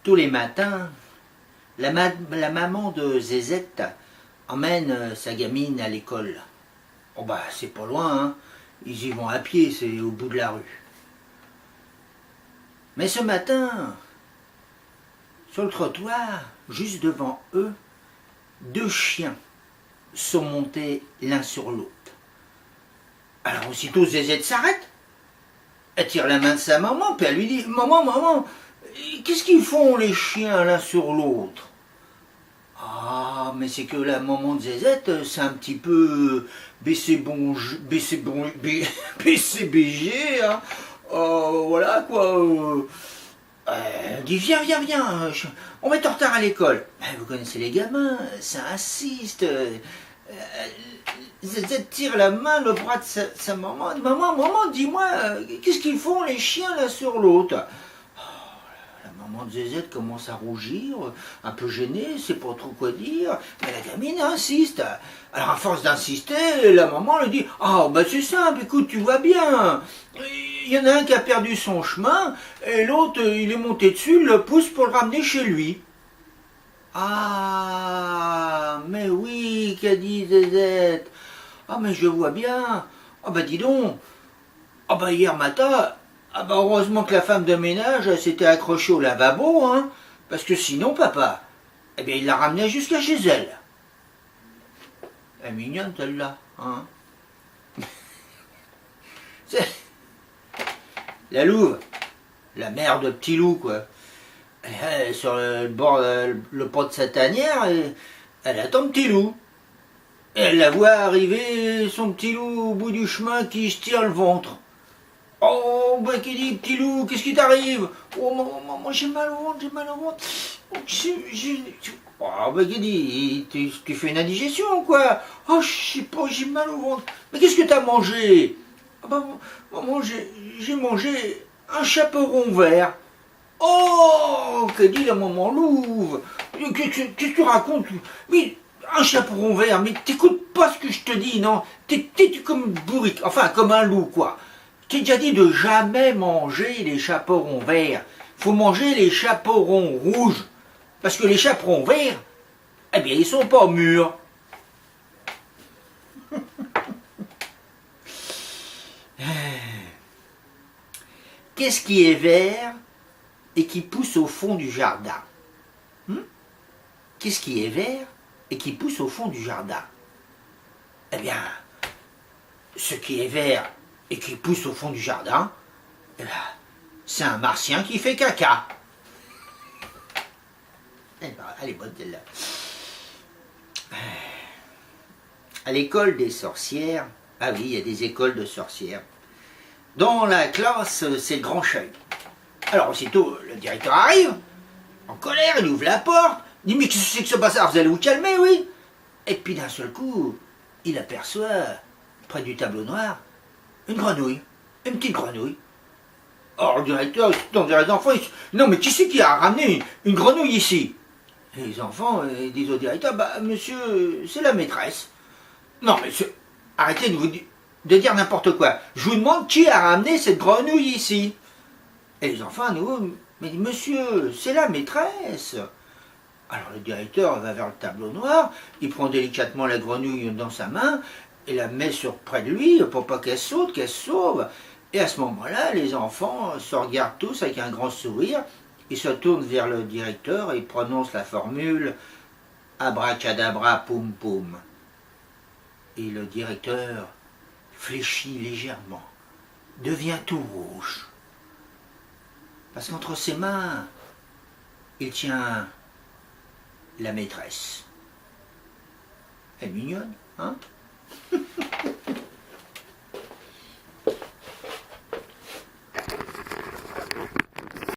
Tous les matins, la maman de Zézette emmène sa gamine à l'école. Oh bah c'est pas loin, hein. Ils y vont à pied, c'est au bout de la rue. Mais ce matin, sur le trottoir, juste devant eux, deux chiens sont montés l'un sur l'autre. Alors aussitôt Zézette s'arrête, elle tire la main de sa maman, puis elle lui dit « Maman, maman, qu'est-ce qu'ils font les chiens l'un sur l'autre ?» Ah, mais c'est que la maman de Zézette, c'est un petit peu BCBG, hein. Voilà quoi. Elle dit viens, viens, viens, on va être en retard à l'école. Vous connaissez les gamins, ça insiste. Zézette tire la main, le bras de sa maman. Maman, maman, dis-moi, qu'est-ce qu'ils font les chiens l'un sur l'autre? La maman de Zézette commence à rougir, un peu gênée, sait pas trop quoi dire, mais la gamine insiste. Alors à force d'insister, la maman lui dit « Ah bah c'est simple, écoute, tu vois bien, il y en a un qui a perdu son chemin, et l'autre il est monté dessus, il le pousse pour le ramener chez lui. » Ah, mais oui, qu'a dit Zézette. Ah mais je vois bien. Ah bah dis donc, ah bah hier matin, ah bah heureusement que la femme de ménage s'était accrochée au lavabo, hein, parce que sinon papa, eh bien il la ramenait jusqu'à chez elle. Elle est mignonne celle-là, hein. C'est la Louve, la mère de Petit Loup, quoi. Elle est sur le bord, le pont de sa tanière, et elle attend Petit Loup. Et elle la voit arriver, son Petit Loup au bout du chemin qui se tire le ventre. Oh, bah qui dit, Petit Loup, qu'est-ce qui t'arrive? Oh, moi j'ai mal au ventre, j'ai mal au ventre. Oh, bah qui dit, tu fais une indigestion, quoi? Oh, je sais pas, j'ai mal au ventre. Mais qu'est-ce que t'as mangé? Ah bah, maman, j'ai mangé un chaperon vert. Oh, que dit la maman Louve? Qu'est-ce que tu racontes? Mais un chaperon vert, mais t'écoutes pas ce que je te dis, non? T'es comme une bourrique, enfin comme un loup, quoi. T'ai déjà dit de jamais manger les chaperons verts. Faut manger les chaperons rouges. Parce que les chaperons verts, eh bien, ils sont pas mûrs. Qu'est-ce qui est vert et qui pousse au fond du jardin? Qu'est-ce qui est vert et qui pousse au fond du jardin? Eh bien, ce qui est vert et qui pousse au fond du jardin, eh bien, c'est un martien qui fait caca. Eh ben, elle est bonne celle-là. À l'école des sorcières, ah oui, il y a des écoles de sorcières. Dans la classe, c'est le grand cheuil. Alors aussitôt, le directeur arrive, en colère, il ouvre la porte, il dit « Mais qu'est-ce que c'est que ce bazar? Vous allez vous calmer, oui ?» Et puis d'un seul coup, il aperçoit, près du tableau noir, une grenouille, une petite grenouille. Alors le directeur, il se tourne vers les enfants, il dit « Non mais qui c'est qui a ramené une grenouille ici ?» Et les enfants disent au directeur « Bah monsieur, c'est la maîtresse. » Non mais arrêtez de dire n'importe quoi. Je vous demande qui a ramené cette grenouille ici. Et les enfants à nouveau, mais monsieur, c'est la maîtresse. Alors le directeur va vers le tableau noir, il prend délicatement la grenouille dans sa main et la met près de lui pour pas qu'elle saute, qu'elle se sauve. Et à ce moment-là, les enfants se regardent tous avec un grand sourire, ils se tournent vers le directeur et prononcent la formule « Abracadabra poum poum ». Et le directeur fléchit légèrement, devient tout rouge. Parce qu'entre ses mains, il tient la maîtresse. Elle est mignonne, hein?